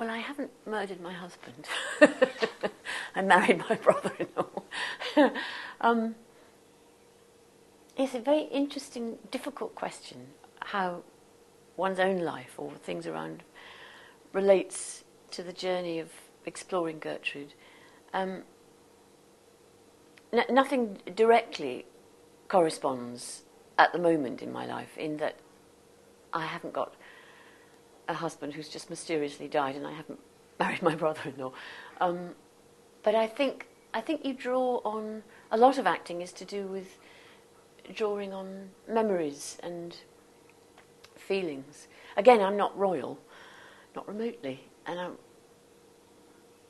Well, I haven't murdered my husband. I married my brother-in-law. It's a very interesting, difficult question, how one's own life or things around relates to the journey of exploring Gertrude. Nothing directly corresponds at the moment in my life, in that I haven't got a husband who's just mysteriously died, and I haven't married my brother-in-law. But I think you draw on, a lot of acting is to do with drawing on memories and feelings. Again, I'm not royal, not remotely, and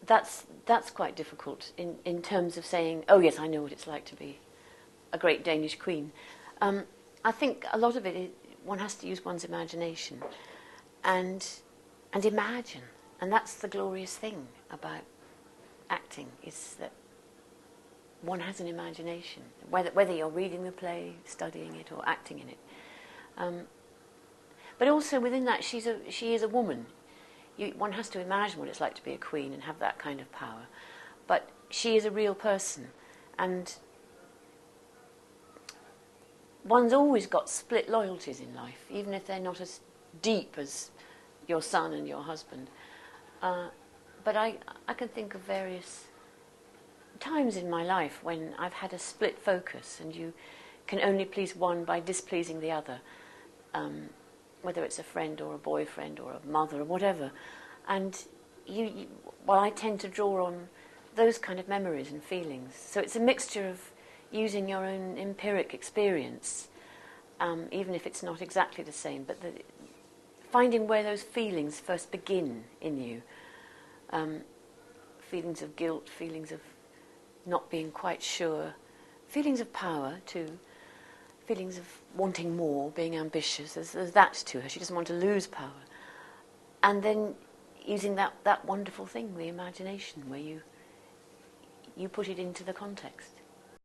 that's quite difficult in terms of saying, oh yes, I know what it's like to be a great Danish queen. I think a lot of it is, one has to use one's imagination and imagine, and that's the glorious thing about acting, is that one has an imagination, whether you're reading the play, studying it, or acting in it. But also within that, she is a woman. One has to imagine what it's like to be a queen and have that kind of power. But she is a real person, and one's always got split loyalties in life, even if they're not as deep as your son and your husband. But I can think of various times in my life when I've had a split focus, and you can only please one by displeasing the other, whether it's a friend or a boyfriend or a mother or whatever. And I tend to draw on those kind of memories and feelings. So it's a mixture of using your own empiric experience, even if it's not exactly the same, but finding where those feelings first begin in you. Feelings of guilt, feelings of not being quite sure, feelings of power too, feelings of wanting more, being ambitious. There's that to her. She doesn't want to lose power. And then using that wonderful thing, the imagination, where you put it into the context.